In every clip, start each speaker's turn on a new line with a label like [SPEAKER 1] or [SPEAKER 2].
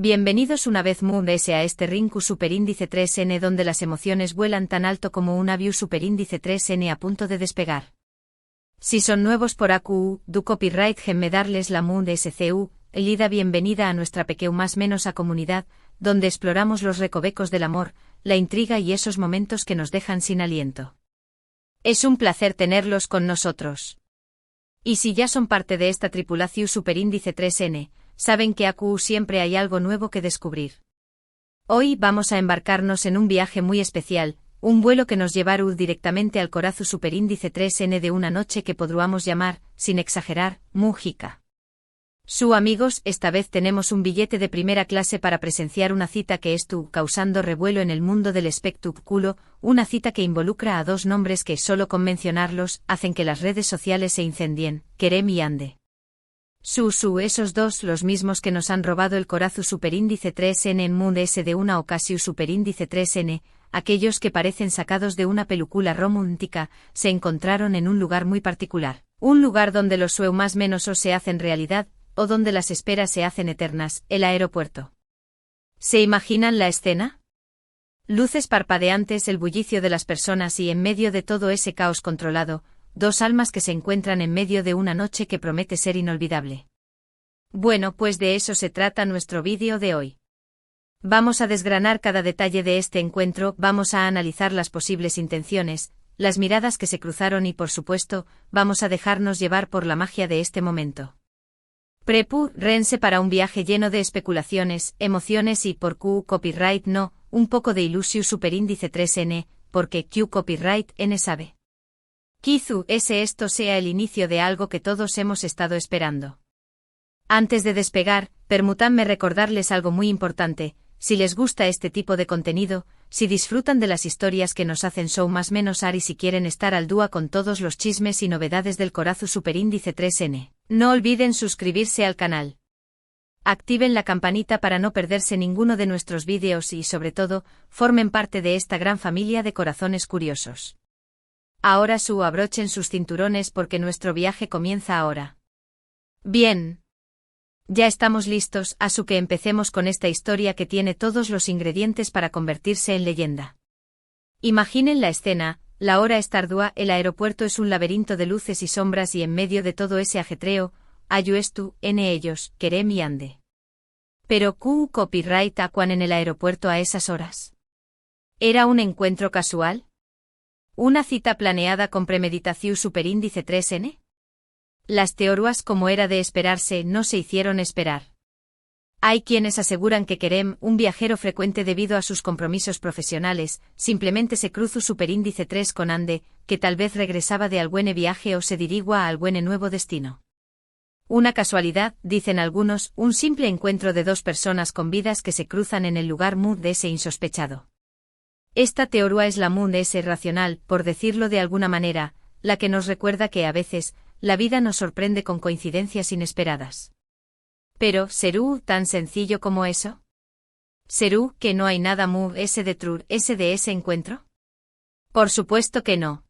[SPEAKER 1] Bienvenidos una vez más a este Rinku Superíndice 3N donde las emociones vuelan tan alto como un avión Superíndice 3N a punto de despegar. Si son nuevos por AQU, du copyright me darles la Moon SCU, Elida bienvenida a nuestra pequeña más menos a comunidad, donde exploramos los recovecos del amor, la intriga y esos momentos que nos dejan sin aliento. Es un placer tenerlos con nosotros. Y si ya son parte de esta tripulación Superíndice 3N, saben que AQU siempre hay algo nuevo que descubrir. Hoy vamos a embarcarnos en un viaje muy especial, un vuelo que nos llevará directamente al corazón Superíndice 3N de una noche que podríamos llamar, sin exagerar, múgica. Su amigos, esta vez tenemos un billete de primera clase para presenciar una cita que estuvo causando revuelo en el mundo del espectáculo, una cita que involucra a dos nombres que solo con mencionarlos hacen que las redes sociales se incendien, Kerem y Ande. Esos dos los mismos que nos han robado el corazón Superíndice 3N en Moon S de una ocasión Superíndice 3N, aquellos que parecen sacados de una película romántica, se encontraron en un lugar muy particular, un lugar donde los sueños más menos o se hacen realidad, o donde las esperas se hacen eternas, el aeropuerto. ¿Se imaginan la escena? Luces parpadeantes, el bullicio de las personas y en medio de todo ese caos controlado, dos almas que se encuentran en medio de una noche que promete ser inolvidable. Bueno, pues de eso se trata nuestro vídeo de hoy. Vamos a desgranar cada detalle de este encuentro, vamos a analizar las posibles intenciones, las miradas que se cruzaron y por supuesto, vamos a dejarnos llevar por la magia de este momento. Prepárense para un viaje lleno de especulaciones, emociones y por Q copyright no, un poco de ilusión Superíndice 3N, porque Q copyright N sabe. Quizá esto sea el inicio de algo que todos hemos estado esperando. Antes de despegar, permítanme recordarles algo muy importante, si les gusta este tipo de contenido, si disfrutan de las historias que nos hacen show más menos ar y si quieren estar al día con todos los chismes y novedades del corazón Superíndice 3N, no olviden suscribirse al canal. Activen la campanita para no perderse ninguno de nuestros vídeos y sobre todo, formen parte de esta gran familia de corazones curiosos. Ahora abrochen sus cinturones porque nuestro viaje comienza ahora. Bien. Ya estamos listos, así que empecemos con esta historia que tiene todos los ingredientes para convertirse en leyenda. Imaginen la escena, la hora es tardua, el aeropuerto es un laberinto de luces y sombras y en medio de todo ese ajetreo, hay ellos, Kerem y Ande. Pero Q copyright Aquan en el aeropuerto a esas horas. ¿Era un encuentro casual? ¿Una cita planeada con premeditación Superíndice 3N? Las teorías, como era de esperarse, no se hicieron esperar. Hay quienes aseguran que Kerem, un viajero frecuente debido a sus compromisos profesionales, simplemente se cruzó Superíndice 3 con Ande, que tal vez regresaba de algún viaje o se dirigía a algún nuevo destino. Una casualidad, dicen algunos, un simple encuentro de dos personas con vidas que se cruzan en el lugar mood de ese insospechado. Esta teoría es la Moon S racional, por decirlo de alguna manera, la que nos recuerda que a veces, la vida nos sorprende con coincidencias inesperadas. Pero, ¿será tan sencillo como eso? ¿Será que no hay nada Moon S de true S de ese encuentro? Por supuesto que no.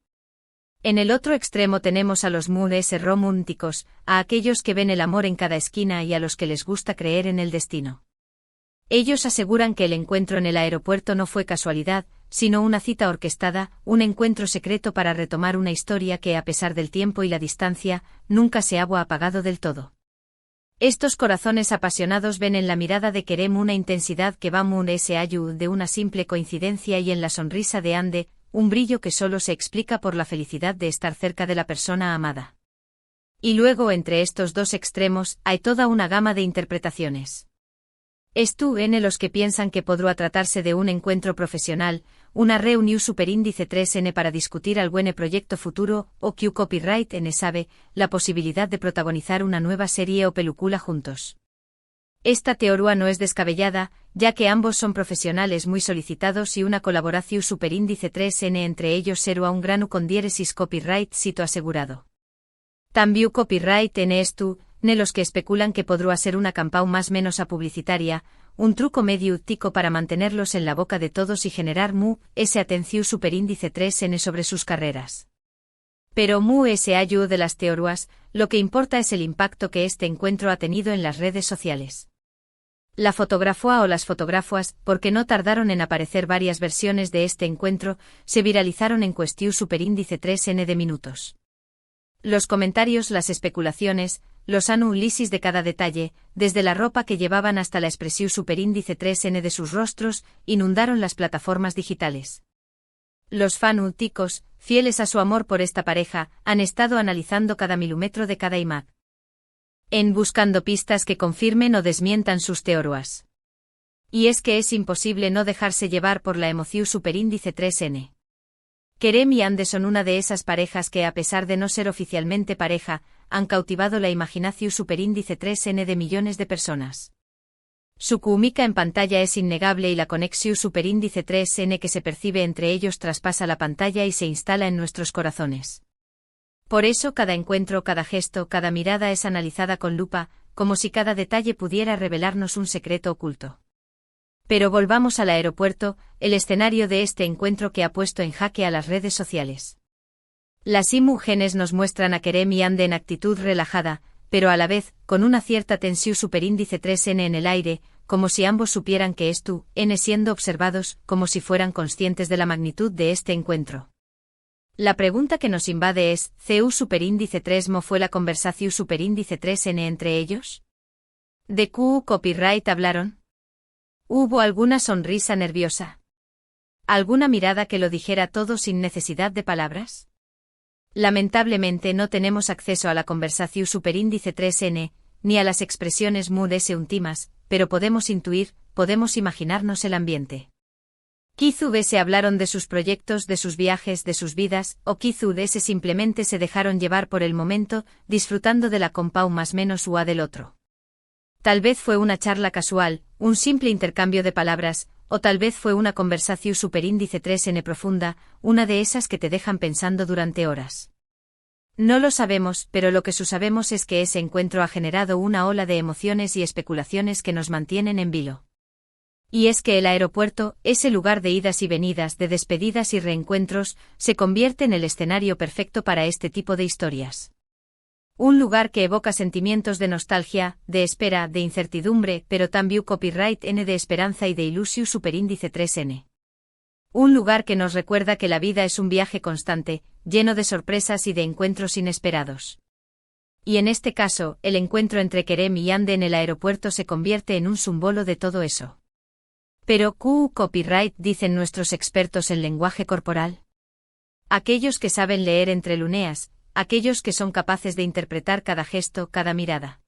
[SPEAKER 1] En el otro extremo tenemos a los Moon S románticos, a aquellos que ven el amor en cada esquina y a los que les gusta creer en el destino. Ellos aseguran que el encuentro en el aeropuerto no fue casualidad, sino una cita orquestada, un encuentro secreto para retomar una historia que a pesar del tiempo y la distancia, nunca se ha apagado del todo. Estos corazones apasionados ven en la mirada de Kerem una intensidad que va Moon S ayu de una simple coincidencia y en la sonrisa de Ande, un brillo que solo se explica por la felicidad de estar cerca de la persona amada. Y luego entre estos dos extremos hay toda una gama de interpretaciones. En los que piensan que podrá tratarse de un encuentro profesional, una reunión Superíndice 3N para discutir algún proyecto futuro, o Q copyright N sabe, la posibilidad de protagonizar una nueva serie o película juntos. Esta teoría no es descabellada, ya que ambos son profesionales muy solicitados y una colaboración Superíndice 3N entre ellos será un grano con diéresis copyright sito asegurado. También copyright N los que especulan que podrá ser una campaña más menos a publicitaria, un truco medio tico para mantenerlos en la boca de todos y generar ese atención Superíndice 3N sobre sus carreras. Pero ese ayu de las teorías, lo que importa es el impacto que este encuentro ha tenido en las redes sociales. La fotografoa o las fotografuas, porque no tardaron en aparecer varias versiones de este encuentro, se viralizaron en cuestión superíndice 3n de minutos. Los comentarios, las especulaciones, los análisis de cada detalle, desde la ropa que llevaban hasta la expresión superíndice 3n de sus rostros, inundaron las plataformas digitales. Los fanáticos, fieles a su amor por esta pareja, han estado analizando cada milímetro de cada imagen, buscando pistas que confirmen o desmientan sus teorías. Y es que es imposible no dejarse llevar por la emoción superíndice 3n. Kerem y Ande son una de esas parejas que, a pesar de no ser oficialmente pareja, han cautivado la imaginación superíndice 3n de millones de personas. Su química en pantalla es innegable y la conexión superíndice 3n que se percibe entre ellos traspasa la pantalla y se instala en nuestros corazones. Por eso cada encuentro, cada gesto, cada mirada es analizada con lupa, como si cada detalle pudiera revelarnos un secreto oculto. Pero volvamos al aeropuerto, el escenario de este encuentro que ha puesto en jaque a las redes sociales. Las imágenes nos muestran a Kerem y Ande en actitud relajada, pero a la vez, con una cierta tensión superíndice 3n en el aire, como si ambos supieran que siendo observados, como si fueran conscientes de la magnitud de este encuentro. La pregunta que nos invade es, ¿CU superíndice 3mo fue la conversación superíndice 3n entre ellos? ¿De Q copyright hablaron? ¿Hubo alguna sonrisa nerviosa? ¿Alguna mirada que lo dijera todo sin necesidad de palabras? Lamentablemente no tenemos acceso a la conversación superíndice 3n, ni a las expresiones mood últimas, pero podemos intuir, podemos imaginarnos el ambiente. Quizás se hablaron de sus proyectos, de sus viajes, de sus vidas, o quizás simplemente se dejaron llevar por el momento, disfrutando de la compa más menos ua del otro. Tal vez fue una charla casual, un simple intercambio de palabras, o tal vez fue una conversación superíndice 3n profunda, una de esas que te dejan pensando durante horas. No lo sabemos, pero lo que sabemos es que ese encuentro ha generado una ola de emociones y especulaciones que nos mantienen en vilo. Y es que el aeropuerto, ese lugar de idas y venidas, de despedidas y reencuentros, se convierte en el escenario perfecto para este tipo de historias. Un lugar que evoca sentimientos de nostalgia, de espera, de incertidumbre, pero también copyright n de esperanza y de ilusión superíndice 3n. Un lugar que nos recuerda que la vida es un viaje constante, lleno de sorpresas y de encuentros inesperados. Y en este caso, el encuentro entre Kerem y Ande en el aeropuerto se convierte en un símbolo de todo eso. Pero, ¿Q copyright dicen nuestros expertos en lenguaje corporal? Aquellos que saben leer entre líneas, aquellos que son capaces de interpretar cada gesto, cada mirada.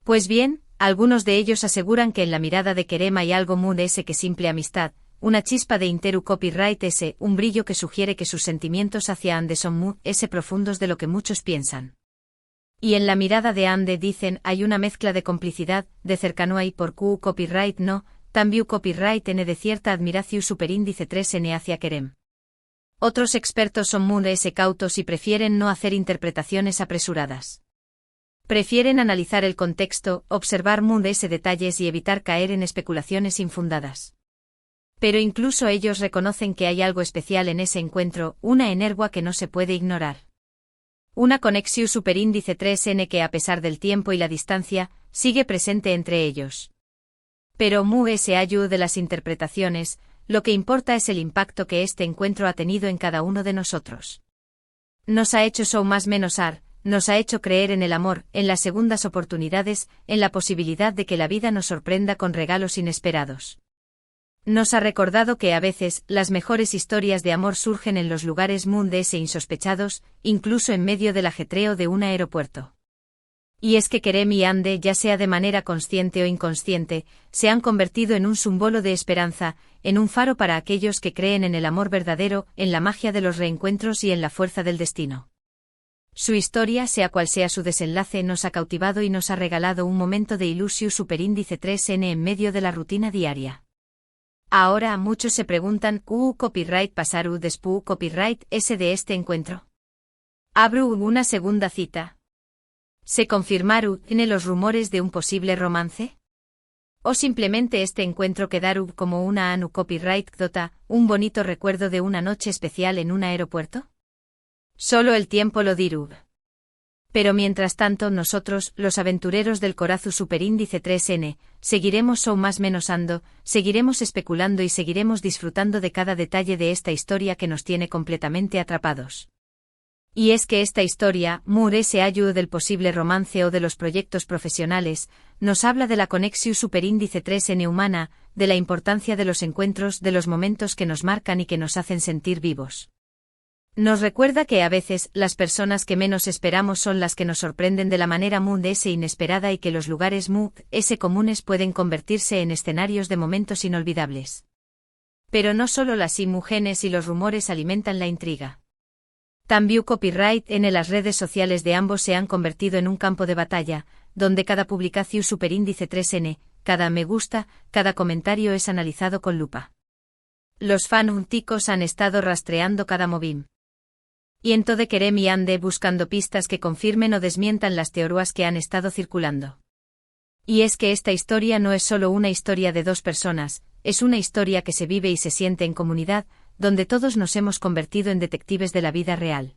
[SPEAKER 1] Pues bien, algunos de ellos aseguran que en la mirada de Kerem hay algo mood que simple amistad, una chispa de interu copyright un brillo que sugiere que sus sentimientos hacia Ande son mood profundos de lo que muchos piensan. Y en la mirada de Ande dicen hay una mezcla de complicidad, de cercanía y por Q copyright no, también copyright n de cierta admiración superíndice 3n hacia Kerem. Otros expertos son muy cautos y prefieren no hacer interpretaciones apresuradas. Prefieren analizar el contexto, observar muy detalles y evitar caer en especulaciones infundadas. Pero incluso ellos reconocen que hay algo especial en ese encuentro, una energía que no se puede ignorar. Una conexión superíndice 3n que a pesar del tiempo y la distancia, sigue presente entre ellos. Pero ayuda de las interpretaciones, lo que importa es el impacto que este encuentro ha tenido en cada uno de nosotros. Nos ha hecho más menos nos ha hecho creer en el amor, en las segundas oportunidades, en la posibilidad de que la vida nos sorprenda con regalos inesperados. Nos ha recordado que a veces, las mejores historias de amor surgen en los lugares mundes e insospechados, incluso en medio del ajetreo de un aeropuerto. Y es que Kerem y Ande, ya sea de manera consciente o inconsciente, se han convertido en un símbolo de esperanza, en un faro para aquellos que creen en el amor verdadero, en la magia de los reencuentros y en la fuerza del destino. Su historia, sea cual sea su desenlace, nos ha cautivado y nos ha regalado un momento de ilusión superíndice 3n en medio de la rutina diaria. Ahora muchos se preguntan, ¿Q copyright pasaru despu copyright de este encuentro? ¿Habrá una segunda cita? ¿Se confirmaron los rumores de un posible romance? ¿O simplemente este encuentro quedaron como una anu copyright dota, un bonito recuerdo de una noche especial en un aeropuerto? Solo el tiempo lo dirá. Pero mientras tanto nosotros, los aventureros del Corazu Superíndice 3N, seguiremos o más menos ando, seguiremos especulando y seguiremos disfrutando de cada detalle de esta historia que nos tiene completamente atrapados. Y es que esta historia, Moore S.A.U. del posible romance o de los proyectos profesionales, nos habla de la Conexión Superíndice 3N humana, de la importancia de los encuentros, de los momentos que nos marcan y que nos hacen sentir vivos. Nos recuerda que a veces, las personas que menos esperamos son las que nos sorprenden de la manera Moore S. inesperada y que los lugares Moore S. comunes pueden convertirse en escenarios de momentos inolvidables. Pero no solo las imágenes y los rumores alimentan la intriga. También copyright en las redes sociales de ambos se han convertido en un campo de batalla, donde cada publicación superíndice 3N, cada me gusta, cada comentario es analizado con lupa. Los fanáticos han estado rastreando cada movim. Y en todo querem y ande buscando pistas que confirmen o desmientan las teorías que han estado circulando. Y es que esta historia no es solo una historia de dos personas, es una historia que se vive y se siente en comunidad, donde todos nos hemos convertido en detectives de la vida real.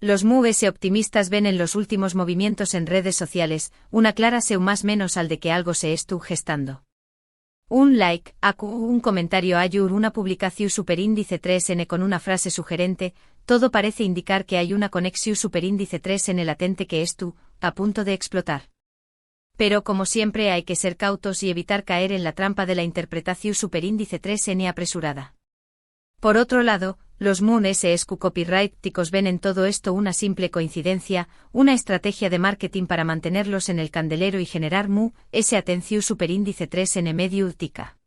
[SPEAKER 1] Los Moore S. optimistas ven en los últimos movimientos en redes sociales una clara seu más menos al de que algo se estuvo gestando. Un like, un comentario ayur, una publicación superíndice 3N con una frase sugerente, todo parece indicar que hay una conexión superíndice 3N latente que estuvo a punto de explotar. Pero como siempre hay que ser cautos y evitar caer en la trampa de la interpretación superíndice 3N apresurada. Por otro lado, los Moore S.A.U. copyrighticos ven en todo esto una simple coincidencia, una estrategia de marketing para mantenerlos en el candelero y generar Moore S. atención superíndice 3N medio útica.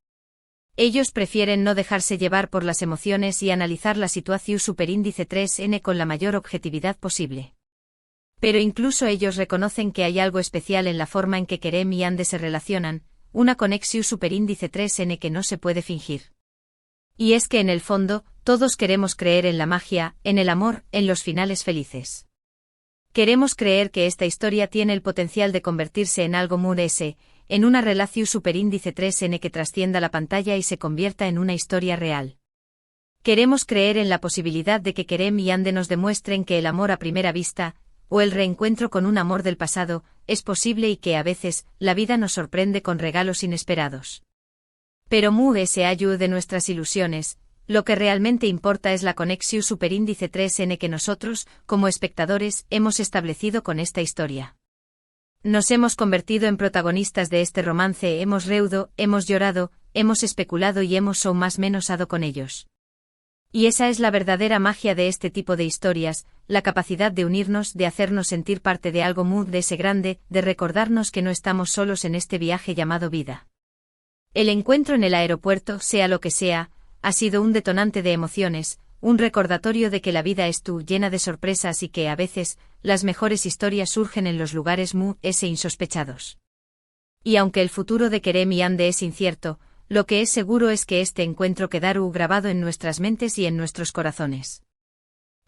[SPEAKER 1] Ellos prefieren no dejarse llevar por las emociones y analizar la situación superíndice 3N con la mayor objetividad posible. Pero incluso ellos reconocen que hay algo especial en la forma en que Kerem y Ande se relacionan, una conexión superíndice 3N que no se puede fingir. Y es que en el fondo, todos queremos creer en la magia, en el amor, en los finales felices. Queremos creer que esta historia tiene el potencial de convertirse en algo Moore S., en una relación superíndice 3N que trascienda la pantalla y se convierta en una historia real. Queremos creer en la posibilidad de que Kerem y Ande nos demuestren que el amor a primera vista, o el reencuentro con un amor del pasado, es posible y que a veces, la vida nos sorprende con regalos inesperados. Pero Moore S.A.U. de nuestras ilusiones, lo que realmente importa es la conexión superíndice 3N que nosotros, como espectadores, hemos establecido con esta historia. Nos hemos convertido en protagonistas de este romance, hemos reído, hemos llorado, hemos especulado y hemos o más menos ado con ellos. Y esa es la verdadera magia de este tipo de historias, la capacidad de unirnos, de hacernos sentir parte de algo Moore S. grande, de recordarnos que no estamos solos en este viaje llamado vida. El encuentro en el aeropuerto, sea lo que sea, ha sido un detonante de emociones, un recordatorio de que la vida es llena de sorpresas y que a veces, las mejores historias surgen en los lugares Moore S. insospechados. Y aunque el futuro de Kerem y Ande es incierto, lo que es seguro es que este encuentro quedará grabado en nuestras mentes y en nuestros corazones.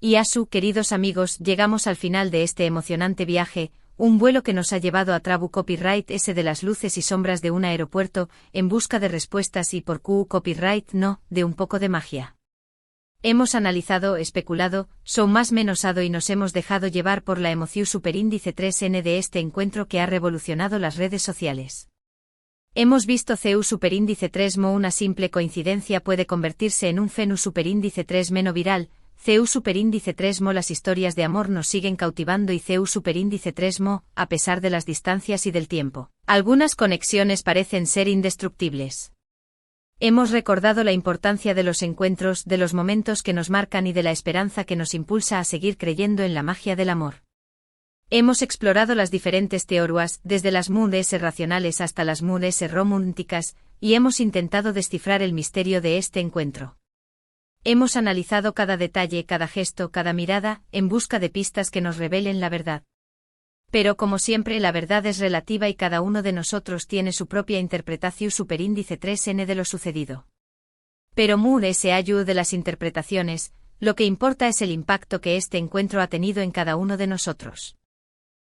[SPEAKER 1] Y queridos amigos, llegamos al final de este emocionante viaje, un vuelo que nos ha llevado a Trabu Copyright S de las luces y sombras de un aeropuerto, en busca de respuestas y por Copyright no, de un poco de magia. Hemos analizado, especulado, más menos ado y nos hemos dejado llevar por la emoción superíndice 3N de este encuentro que ha revolucionado las redes sociales. Hemos visto CU superíndice 3mo una simple coincidencia puede convertirse en un FENU superíndice 3 meno viral, CU superíndice 3mo las historias de amor nos siguen cautivando y CU superíndice 3mo, a pesar de las distancias y del tiempo, algunas conexiones parecen ser indestructibles. Hemos recordado la importancia de los encuentros, de los momentos que nos marcan y de la esperanza que nos impulsa a seguir creyendo en la magia del amor. Hemos explorado las diferentes teorías, desde las Moore S racionales hasta las Moore S románticas, y hemos intentado descifrar el misterio de este encuentro. Hemos analizado cada detalle, cada gesto, cada mirada, en busca de pistas que nos revelen la verdad. Pero como siempre la verdad es relativa y cada uno de nosotros tiene su propia interpretación superíndice 3N de lo sucedido. Pero Moore S.A.U. de las interpretaciones, lo que importa es el impacto que este encuentro ha tenido en cada uno de nosotros.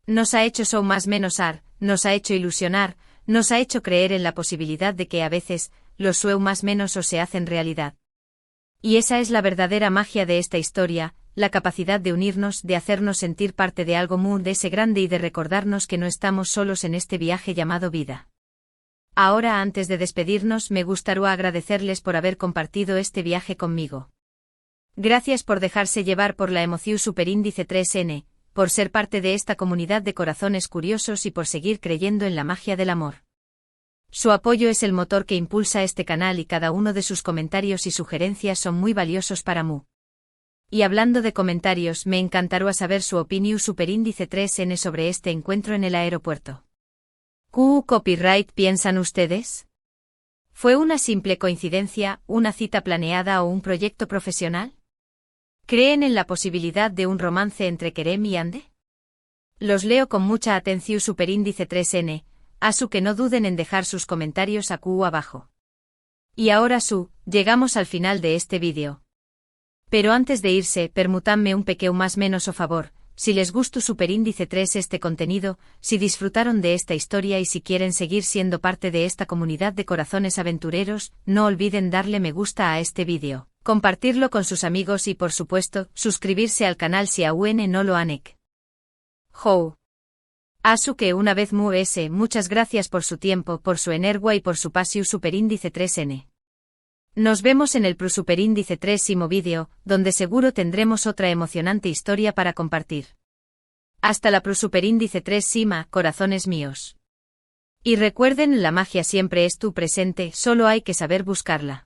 [SPEAKER 1] Nos ha hecho más menos nos ha hecho ilusionar, nos ha hecho creer en la posibilidad de que a veces, los más menos se hacen realidad. Y esa es la verdadera magia de esta historia, la capacidad de unirnos, de hacernos sentir parte de algo muy de ese grande y de recordarnos que no estamos solos en este viaje llamado vida. Ahora, antes de despedirnos, me gustaría agradecerles por haber compartido este viaje conmigo. Gracias por dejarse llevar por la emoción superíndice 3N, por ser parte de esta comunidad de corazones curiosos y por seguir creyendo en la magia del amor. Su apoyo es el motor que impulsa este canal y cada uno de sus comentarios y sugerencias son muy valiosos para mí. Y hablando de comentarios, me encantaría saber su opinión superíndice 3N sobre este encuentro en el aeropuerto. ¿Qué copyright piensan ustedes? ¿Fue una simple coincidencia, una cita planeada o un proyecto profesional? ¿Creen en la posibilidad de un romance entre Kerem y Ande? Los leo con mucha atención superíndice 3N, asu que no duden en dejar sus comentarios abajo. Y ahora llegamos al final de este vídeo. Pero antes de irse, permútanme un pequeño más menos o favor, si les gustó superíndice 3 este contenido, si disfrutaron de esta historia y si quieren seguir siendo parte de esta comunidad de corazones aventureros, no olviden darle me gusta a este vídeo, compartirlo con sus amigos y por supuesto, suscribirse al canal si aún no lo han hecho. Asu que una vez muchas gracias por su tiempo, por su energía y por su pasión superíndice 3N. Nos vemos en el superíndice 3º vídeo, donde seguro tendremos otra emocionante historia para compartir. Hasta la superíndice 3 corazones míos. Y recuerden, la magia siempre es tu presente, solo hay que saber buscarla.